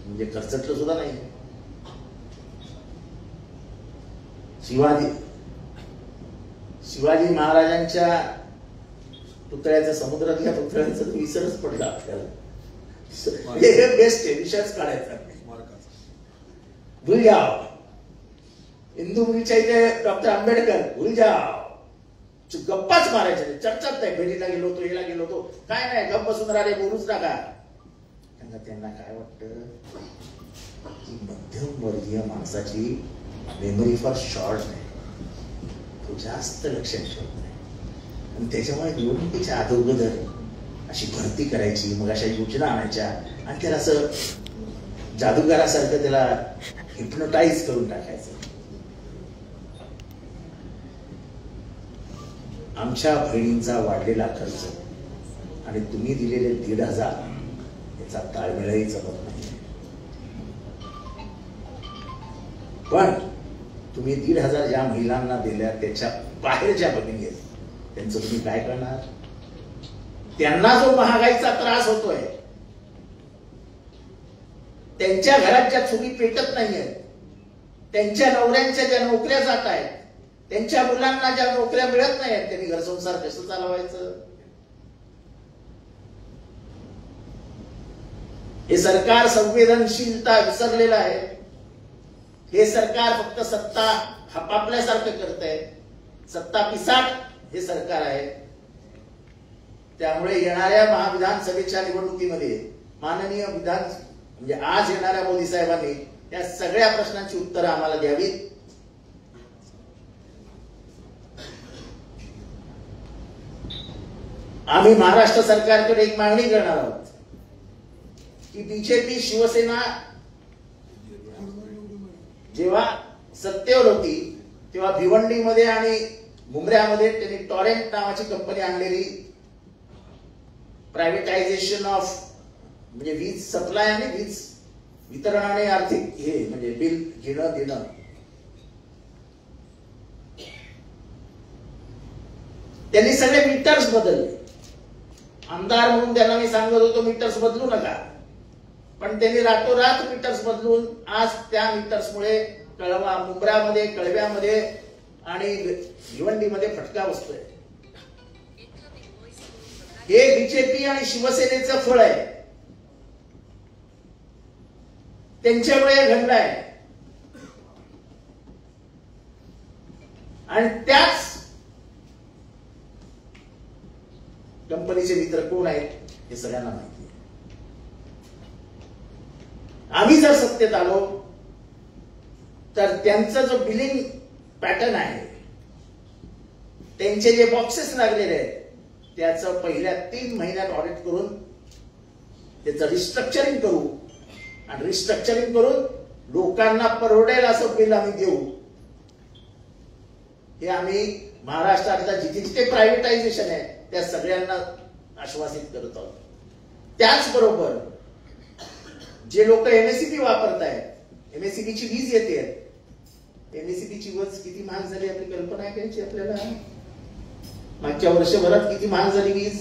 म्हणजे खर्चटलं सुद्धा नाही. शिवाजी महाराजांच्या पुतळ्याचा, समुद्रातल्या पुतळ्यांचा विसरच पडला आपल्याला. हे बेस्ट आहे, विषयच काढायचा. भूल जाओ हिंदू मुलीच्या इथे डॉक्टर आंबेडकर, भूल जाओ. गप्पाच मारायचे, चर्चाच नाही. भेटीला गेलो होतो, याला गेलो होतो, काय नाही, गप्प बसून राहिले, बोलूच नका. त्यांना काय वाटतं की मध्यम वर्गीय माणसाची मेमरी फार शॉर्ट आहे, तो जास्त लक्षात ठेवत नाही. आणि त्याच्यामुळे निवडणुकीच्या अगोदर अशी भरती करायची, मग अशा योजना आणायच्या आणि त्याला असं जादूगारासारखं त्याला हिप्नोटाईज करून टाकायचं. आमच्या बहिणींचा वाढलेला खर्च आणि तुम्ही दिलेले 1,500 याचा ताळमेळही जमत नाही. पण तुम्ही 1,500 ज्या महिलांना दिल्या त्याच्या बाहेर ज्या भगिनी आहेत त्यांचं तुम्ही काय करणार? त्यांना जो महागाईचा त्रास होतोय, त्यांच्या घरात ज्या चुली पेटत नाहीयेत, त्यांच्या नवऱ्यांच्या ज्या नोकऱ्या जात आहेत, त्यांच्या मुलांना ज्या नोकऱ्या मिळत नाहीत, त्यांनी घर संसार कसं चालवायचं? हे सरकार संवेदनशीलता विसरलेलं आहे. हे सरकार फक्त सत्ता हपापल्यासारखं करतंय. सत्ता पिसाट हे सरकार आहे. त्यामुळे येणाऱ्या महाविधानसभेच्या निवडणुकीमध्ये माननीय म्हणजे आज येणाऱ्या मोदी साहेबांनी या सगळ्या प्रश्नांची उत्तरं आम्हाला द्यावीत. आम्ही महाराष्ट्र सरकारकडे एक मागणी करणार आहोत की बीजेपी शिवसेना जेव्हा सत्तेवर होती तेव्हा भिवंडीमध्ये आणि मुंब्र्यामध्ये त्यांनी टॉरेंट नावाची कंपनी आणलेली, प्रायव्हेटायझेशन ऑफ म्हणजे वीज सप्लाय आणि वीज वितरण आणि आर्थिक हे म्हणजे बिल घेणं देणं. त्यांनी सगळे मीटर्स बदलले. आमदार म्हणून त्यांना मी सांगत होतो मीटर्स बदलू नका, पण त्यांनी रातोरात मीटर्स बदलून आज त्या मीटर्समुळे मुंब्रामध्ये, कळव्यामध्ये आणि भिवंडीमध्ये फटका बसतोय. हे बीजेपी आणि शिवसेनेचं फळ आहे. त्यांच्यामुळे घडलाय. आणि त्याच कंपनीचे मित्र कोण आहेत हे सगळ्यांना माहिती आहे. आम्ही जर सत्तेत आलो तर त्यांचा जो बिलिंग पॅटर्न आहे, त्यांचे जे बॉक्सेस लागलेले आहेत, त्याचं पहिल्या 3 महिन्यात ऑडिट करून त्याचं रिस्ट्रक्चरिंग करू आणि रिस्ट्रक्चरिंग करून लोकांना परवडेल असं बिल आम्ही देऊ. हे आम्ही महाराष्ट्रातल्या जिथे जिथे प्रायव्हेटायझेशन आहे त्या सगळ्यांना आश्वासित करत आहोत. त्याचबरोबर जे लोक एमएससीबी वापरत आहेत, एमएससीबीची वीज येते, एमएससीबीची वीज किती महाग झाली आपली कल्पना आहे त्यांची आपल्याला? मागच्या वर्षभरात किती महाग झाली वीज?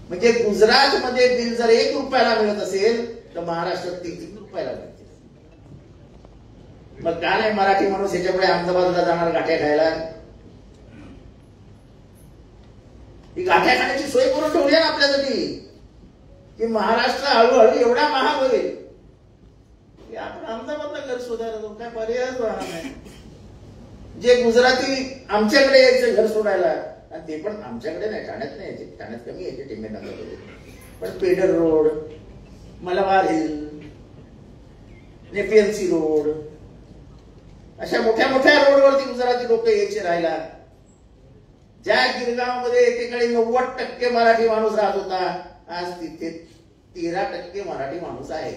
म्हणजे गुजरातमध्ये बिल जर 1 रुपयाला मिळत असेल तर महाराष्ट्रात 3 रुपयाला मिळते. मग का नाही मराठी माणूस ह्याच्यामुळे अहमदाबादला जाणार गाठ्या खायला? ही गाठ्या खाण्याची सोय करून ठेवली ना आपल्यासाठी, की महाराष्ट्र हळूहळू एवढा महाग होईल की आपण अहमदाबादला घर शोधायला काय पर्यायच राहणार नाही. जे गुजराती आमच्याकडे यायचे घर सोडायला, आणि ते पण आमच्याकडे नाही, ठाण्यात नाही यायचे, ठाण्यात कमी यायचे, टिंबेनगरमध्ये. पण Pedder road, Malabar hill, Nepean Sea road, अशा मोठ्या मोठ्या रोडवरती गुजराती लोक यायचे राहायला. ज्या गिरगावमध्ये एकेकाळी 90% मराठी माणूस राहत होता, आज तिथे 13% मराठी माणूस आहे.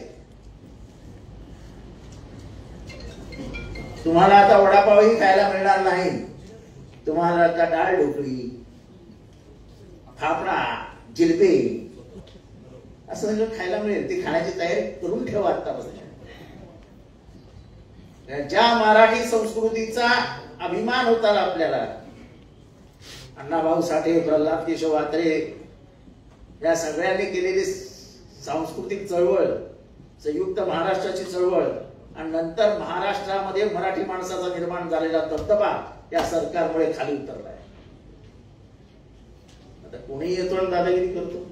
तुम्हाला आता वडापावही खायला मिळणार नाही. तुम्हाला आता डाळ ढोकळी, फाफडा, जिलेबी असं सगळं खायला मिळेल. ती खाण्याची तयारी करून ठेवा आतापासून. ज्या मराठी संस्कृतीचा अभिमान होता आपल्याला, अण्णाभाऊ साठे, प्रल्हाद केशव आत्रे या सगळ्यांनी केलेली सांस्कृतिक चळवळ, संयुक्त महाराष्ट्राची चळवळ, आणि नंतर महाराष्ट्रामध्ये मराठी माणसाचा निर्माण झालेला दबदबा या सरकारमुळे खाली उतरलाय. आता कोणी येतो आणि दादागिरी करतो.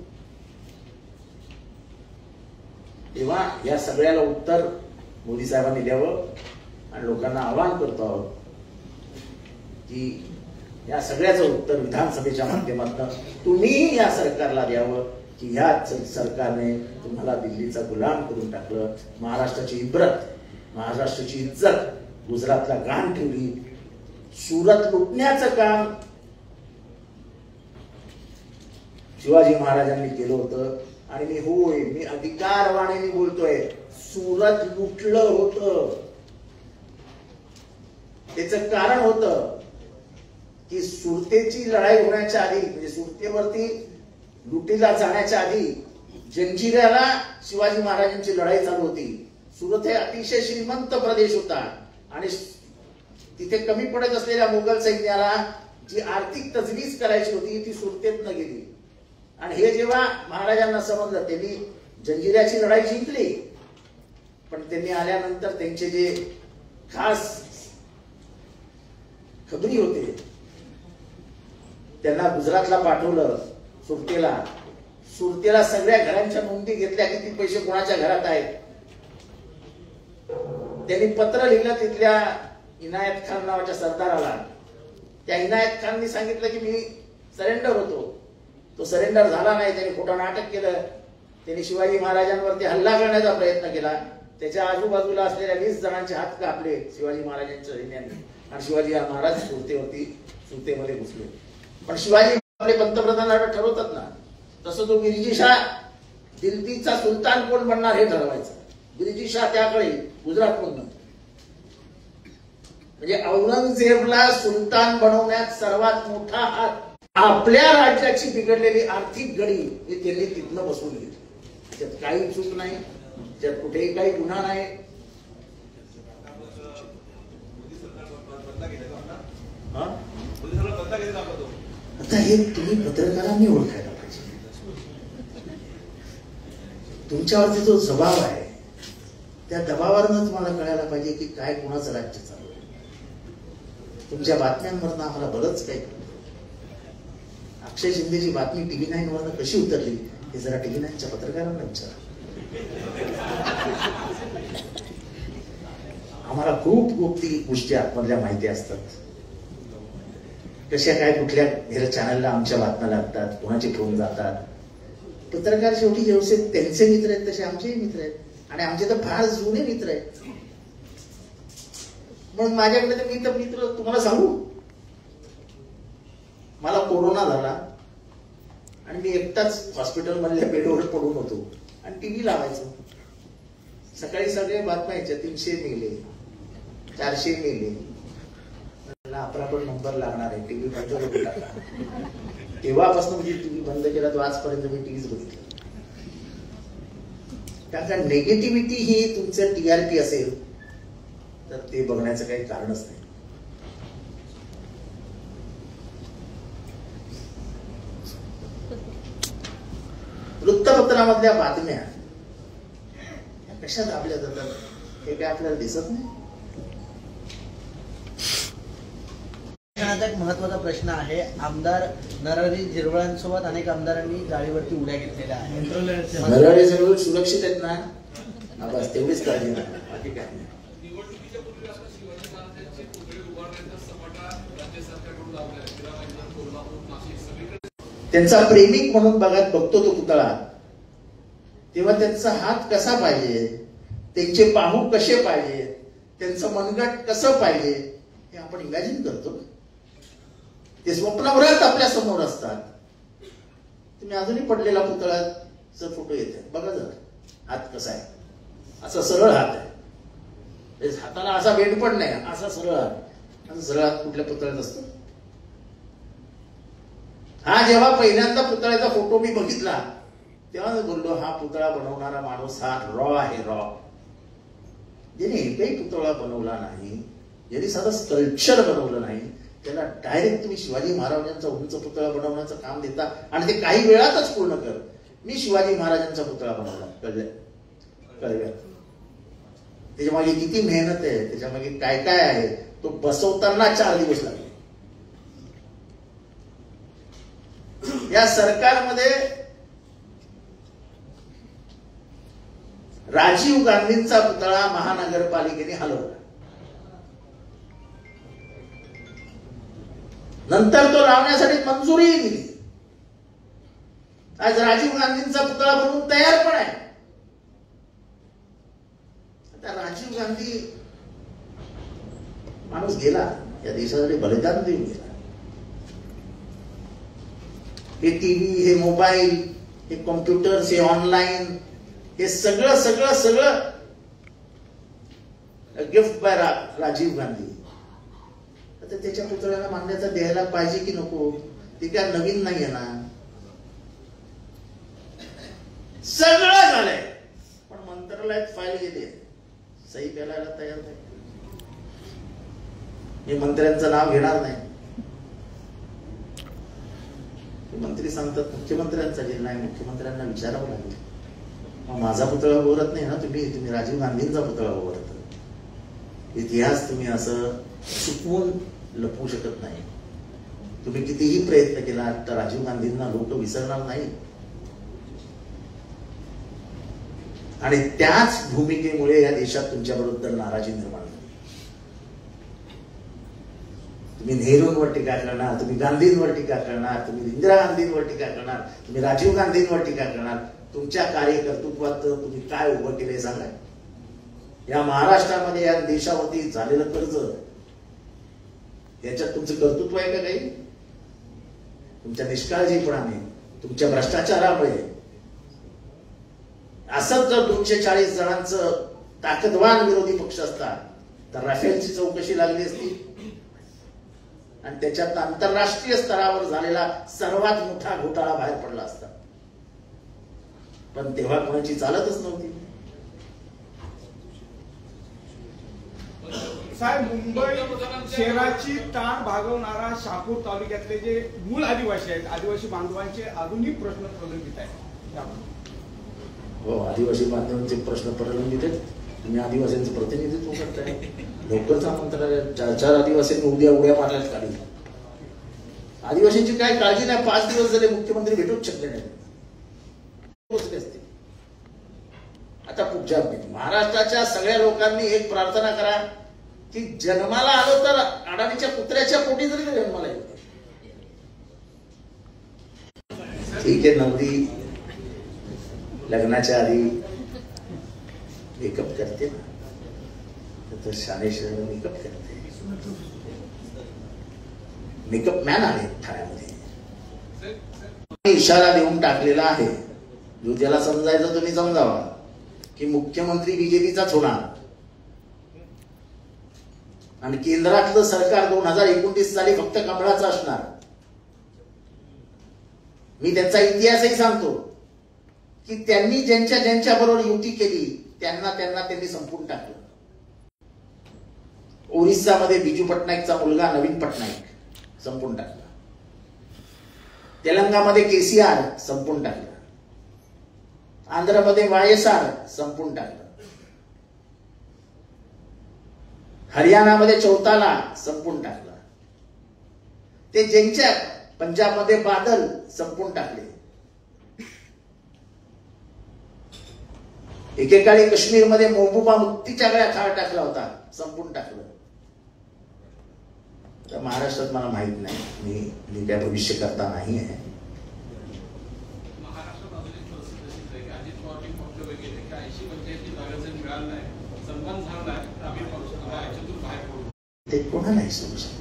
तेव्हा या सगळ्याला उत्तर मोदी साहेबांनी द्यावं. आणि लोकांना आवाहन करतो आहोत की या सगळ्याचं उत्तर विधानसभेच्या माध्यमातून तुम्ही या सरकारला द्यावं, की या सरकारने तुम्हाला दिल्लीचा गुलाम करून टाकलं, महाराष्ट्राची इब्रत, महाराष्ट्राची इज्जत गुजरातला गाण ठेवली, सुरत लुटण्याचं काम शिवाजी महाराजांनी केलं होतं. आणि मी अधिकारवाणीने बोलतोय, सुरत लुटलं होतं. त्याचं कारण होतं की सुरतेची लढाई होण्याच्या आधी, म्हणजे सुरतेवरती लुटीला जाण्याच्या आधी जंजिऱ्याला शिवाजी महाराजांची लढाई चालू होती. सुरत हे अतिशय श्रीमंत प्रदेश होता आणि तिथे कमी पडत असलेल्या मुघल सैन्याला जी आर्थिक तजवीज करायची होती ती सुरतेत न गेली. आणि हे जेव्हा महाराजांना समजलं, त्यांनी जंजिऱ्याची लढाई जिंकली, पण त्यांनी आल्यानंतर त्यांचे जे खास खबरी होते त्यांना गुजरातला पाठवलं, सुरतेला सगळ्या घरांच्या नोंदी घेतल्या, किती पैसे कोणाच्या घरात आहेत. त्यांनी पत्र लिहिलं तिथल्या इनायत खान नावाच्या सरदाराला. त्या इनायत खाननी सांगितलं की मी सरेंडर होतो. तो सरेंडर झाला नाही, त्यांनी खोटं नाटक केलं. त्यांनी शिवाजी महाराजांवरती हल्ला करण्याचा प्रयत्न केला. त्याच्या आजूबाजूला असलेल्या 20 जणांचे हात कापले शिवाजी महाराजांच्या सैन्याने, आणि शिवाजी महाराज सुरतेमध्ये घुसले. पण शिवाजी आपले पंतप्रधान ठरवतात ना, तसं तो गिरिजी शाह दिल्लीचा सुलतान कोण बनणार हे ठरवायचं. गिरिजी शाह त्याकडे गुजरातमधून म्हणजे औरंगजेबला सुलतान बनवण्यात सर्वात मोठा हात आपल्या राज्याची बिघडलेली आर्थिक घडी हे त्यांनी तिथनं बसवून घेतली. त्यात काही चूक नाही, त्यात कुठेही काही गुन्हा नाही. आता हे तुम्ही पत्रकारांनी ओळखायला पाहिजे. तुमच्यावरती जो दबाव आहे त्या दबावावरनं तुम्हाला कळायला पाहिजे की काय कोणाचं राज्य चालू आहे. तुमच्या बातम्यांवरनं आम्हाला बरंच काही कळतं. अक्षय शिंदेची बातमी TV9 वरनं कशी उतरली हे जरा TV9च्या पत्रकारांना विचारा. आम्हाला खूप गोष्टी आतमधल्या माहिती असतात. कशा काय कुठल्या चॅनलला आमच्या बातम्या लागतात, कोणाचे फोन जातात. पत्रकार शेवटी जसे त्यांचे मित्र आहेत तसे आमचेही मित्र आहेत आणि आमचे तर फार जुने मित्र आहेत. मग माझ्याकडे तर मित्र तुम्हाला सांगू, मला कोरोना झाला आणि मी एकटाच हॉस्पिटल मधल्या बेडवर पडून होतो आणि टीव्ही लावायचो. सकाळी सगळे बातम्या यायच्या, 300 मेले, 400 मेले. आपला नंबर लागणार आहे, टीव्ही बंद करून टाका. तेव्हापासून म्हणजे टीव्ही बंद केला तो आजपर्यंत मी टीव्हीच बघितला. कारण का नेगेटिव्हिटी ही तुमचं TRP असेल तर ते बघण्याचं काही कारणच नाही. वृत्तपत्रामधल्या बातम्या कशा दाबल्या जातात हे काय आपल्याला दिसत नाही. एक महत्वाचा प्रश्न आहे. आमदार नरहरी झिरवळांसोबत अनेक आमदारांनी गाडीवरती उड्या घेतलेल्या आहेत. नरहरी झिरवळ सुरक्षित आहेत ना, बस तेवढीच काळजी नाही, बाकी काय नाही. त्यांचा प्रेमिक म्हणून बघतो तो पुतळा, तेव्हा त्यांचा हात कसा पाहिजे, त्यांचे बाहू कसे पाहिजे, त्यांचं मनगट कसं पाहिजे हे आपण इमॅजिन करतो. ते स्वप्नभरात आपल्या समोर असतात. तुम्ही अजूनही पडलेला पुतळ्याचा फोटो येते बघा जर, हात कसा आहे, असा सरळ हात आहे, हाताला असा बेंड पण नाही, असा सरळ हात. असं सरळ हात कुठल्या पुतळ्यात असतो. हा जेव्हा पहिल्यांदा पुतळ्याचा फोटो मी बघितला तेव्हा बोललो हा पुतळा बनवणारा माणूस हा रॉ आहे. रॉ ज्याने एकही पुतळा बनवला नाही, ज्याने साधं स्कल्पचर बनवलं नाही, त्याला डायरेक्ट तुम्ही शिवाजी महाराजांचा उंच पुतळा बनवण्याचं काम देता आणि ते काही वेळातच पूर्ण कर. मी शिवाजी महाराजांचा पुतळा बनवला, कळलं? त्याच्यामागे किती मेहनत आहे, त्याच्यामागे काय काय आहे, तो बसवताना 4 दिवस लागले. या सरकारमध्ये राजीव गांधींचा पुतळा महानगरपालिकेने हलवला. नंतर तो लावण्यासाठी मंजुरी दिली. आज राजीव गांधींचा पुतळा बनवून तयार पण आहे. आता राजीव गांधी माणूस गेला, या देशासाठी बलिदान देऊन गेला. हे टीव्ही, हे मोबाईल, हे कॉम्प्युटर्स, हे ऑनलाईन, हे सगळं सगळं सगळं गिफ्ट बाय राजीव गांधी. आता त्याच्या पुतळ्याला मान्यता द्यायला पाहिजे की नको? ते काय नवीन नाहीये ना, सगळं झालंय. पण मंत्रालयात फाईल गेली, सही करायला तयार नाही. मी मंत्र्यांचं नाव घेणार नाही. मंत्री सांगतात मुख्यमंत्र्यांचा जिल्हा आहे, मुख्यमंत्र्यांना विचारावं लागेल. मग माझा पुतळा उभारत नाही ना तुम्ही राजीव गांधींचा पुतळा उभारता. इतिहास तुम्ही असं चुकवून लपवू शकत नाही. तुम्ही कितीही प्रयत्न केला तर राजीव गांधींना लोक विसरणार नाही. आणि त्याच भूमिकेमुळे या देशात तुमच्याबरोबर नाराजी निर्माण झाली. तुम्ही नेहरूंवर टीका करणार, तुम्ही गांधींवर टीका करणार, तुम्ही इंदिरा गांधींवर टीका करणार, तुम्ही राजीव गांधींवर टीका करणार. तुमच्या कार्यकर्तृत्वात तुम्ही काय उभं केलंय सांगा. या महाराष्ट्रामध्ये या देशावरती झालेलं कर्ज, याच्यात तुमचं कर्तृत्व आहे का काही? तुमच्या निष्काळजीपणाने, तुमच्या भ्रष्टाचारामुळे असंच जर 240 जणांचं ताकदवान विरोधी पक्ष असतात तर राफेलची चौकशी लागली असती आणि त्याच्यात आंतरराष्ट्रीय स्तरावर झालेला सर्वात मोठा घोटाळा बाहेर पडला असता. पण तेव्हा कोणाची चालतच नव्हती. साहेब, मुंबई शहराची ताण भागवणारा शहापूर तालुक्यातले जे मूळ आदिवासी आहेत, आदिवासी बांधवांचे अजूनही प्रश्न प्रलंबित आहेत. हो, आदिवासी बांधवांचे प्रश्न प्रलंबित आहेत. तुम्ही आदिवासींचं प्रतिनिधित्व करताय. लोकच मंत्रालय 4 आदिवासींनी उड्या मारल्यात काढली. आदिवासींची काय काळजी नाही. 5 दिवस झाले मुख्यमंत्री भेटूच शकले नाही. आता पुढच्या महाराष्ट्राच्या सगळ्या लोकांनी एक प्रार्थना करा की जन्माला आलो तर अडाणीच्या कुत्र्याच्या पोटी जरी जन्माला येतो. ठीक आहे, नवरी लग्नाच्या आधी मेकअप करते ना, तर शानेश्वर मेकअप करते. मेकअप मॅन आहे ठाण्यामध्ये. इशारा देऊन टाकलेला आहे, जो त्याला समजायचं तुम्ही समजावा, की मुख्यमंत्री बीजेपीचाच होणार आणि केंद्रातलं सरकार 2029 साली फक्त कमळाचं असणार. मी त्याचा इतिहासही सांगतो की त्यांनी ज्यांच्या बरोबर युती केली त्यांनी संपून टाकलं. ओरिसामध्ये बिजू पटनाईकचा मुलगा नवीन पटनाईक संपून टाकला. तेलंगणामध्ये केसीआर संपून टाकला. आंध्रमध्ये वायएसआर संपून टाकलं. हरियाणामध्ये चौताला संपून टाकला. ते ज्यांच्या पंजाबमध्ये बादल संपून टाकले. एकेकाळी काश्मीरमध्ये महबूबा मुफ्तीच्या गळ्यात हार टाकला होता, संपून टाकलं. तर महाराष्ट्रात मला माहित नाही, मी काय भविष्य करता नाही आहे. ते कोणालाही सांगू शकत.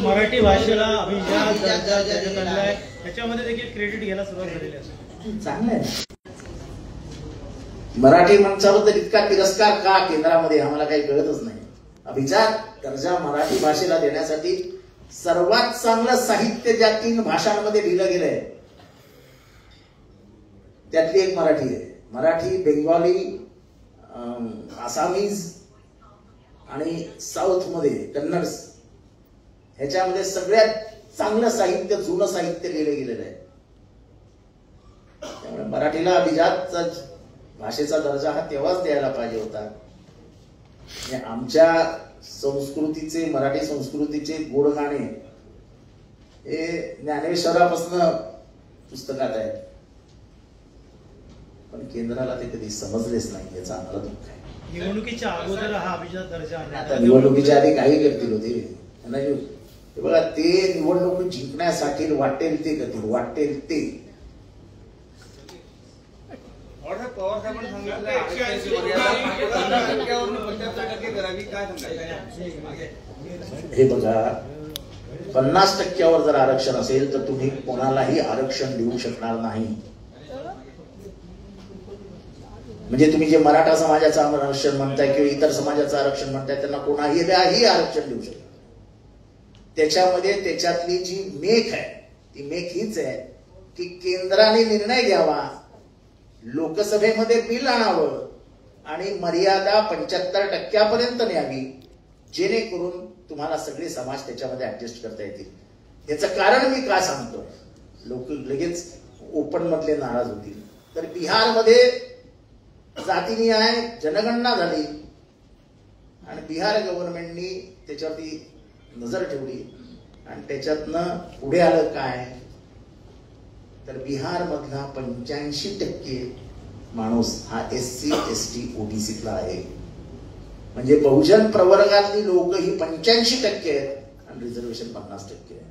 मराठी भाषेला अभिजात दर्जा देण्यात आलेला आहे, त्याच्यामध्ये देखील क्रेडिट घ्यायला सुरुवात झालेली आहे. चांगलं आहे. मराठी मंचाबद्दल इतका तिरस्कार का केंद्रामध्ये आम्हाला काही कळतच नाही. अभिजात दर्जा मराठी भाषेला देण्यासाठी सर्वात चांगलं साहित्य ज्या 3 भाषांमध्ये लिहिलं गेलंय त्यातली एक मराठी आहे. मराठी, बेंगॉली, आसामीज आणि साऊथ मध्ये कन्नड, ह्याच्यामध्ये सगळ्यात चांगलं साहित्य, जुनं साहित्य लिहिलं गेलेलं आहे. त्यामुळे मराठीला अभिजात भाषेचा दर्जा हा तेव्हाच द्यायला पाहिजे होता. आमच्या संस्कृतीचे, मराठी संस्कृतीचे गोड गाणे हे ज्ञानेश्वरापासून पुस्तकात आहेत, पण केंद्राला ते कधी समजलेच नाही. याचा आम्हाला दुःख आहे. निवडणुकीच्या अगोदर हा अभिजात दर्जा आता निवडणुकीच्या आधी काही करतील होते. बघा, ते निवडणूक जिंकण्यासाठी वाटेल ते करतील, वाटेल ते. हे बघा, 50% जर आरक्षण असेल तर तुम्ही कोणालाही आरक्षण देऊ शकणार नाही. म्हणजे तुम्ही जे मराठा समाजाचं आरक्षण म्हणताय किंवा इतर समाजाचं आरक्षण म्हणताय, त्यांना कोणाही आरक्षण देऊ शकत. त्याच्यामध्ये त्याच्यातली जी मेख आहे ती मेख हीच आहे की केंद्राने निर्णय घ्यावा, लोकसभेमध्ये बिल आणावं आणि मर्यादा 75% न्यावी, जेणेकरून तुम्हाला सगळे समाज त्याच्यामध्ये ऍडजस्ट करता येतील. याचं कारण मी काय सांगतो, लोक लगेच ओपन मधले नाराज होतील. तर बिहारमध्ये जातीनिहाय जनगणना झाली आणि बिहार गव्हर्नमेंटनी त्याच्यावरती नजर ठेवली आणि त्याच्यातनं पुढे आलं काय, तर बिहार मधला 85% माणूस हा SC, ST, OBCतला आहे. म्हणजे बहुजन प्रवर्गातली लोक ही 85% आहेत आणि रिझर्वेशन 50% आहे.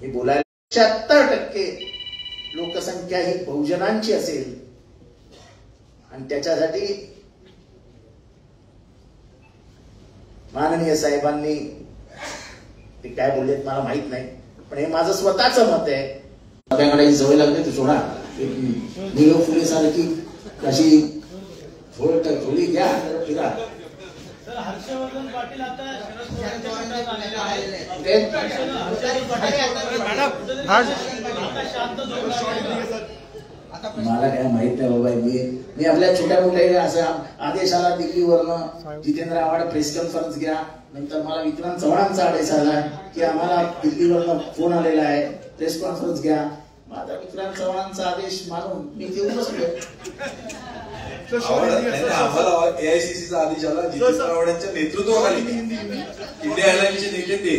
हे बोलायला 76% लोकसंख्या ही बहुजनांची असेल आणि त्याच्यासाठी माननीय साहेबांनी ते काय बोललेत मला माहित नाही, पण हे माझं स्वतःच मत आहे. सवय लागते तू सोडा. नीरव फुले सारखी अशी थोडी घ्या जरा फिरा. तर हर्षवर्धन पाटील आता शरद पवारांच्या गटात आलेले आहेत. कुठे? हर्षवर्धन पाटील आता शांत झोपला. मला काय माहित नाही बाबा. मी आपल्या छोट्या मोठ्या असा आदेश आला दिल्लीवरनं, जितेंद्र आव्हाड प्रेस कॉन्फरन्स घ्या. नंतर मला विक्रांत चव्हाणांचा आदेश आला की आम्हाला दिल्लीवरनं फोन आलेला आहे, प्रेस कॉन्फरन्स घ्या. माझा विक्रांत चव्हाणांचा आदेश मानून मी येऊन बसलो. आम्हाला एआयसीसीचा आदेश आला, जितेंद्र आव्हाडांच्या नेतृत्वाखाली इंडिया अलायन्सचे नेते ते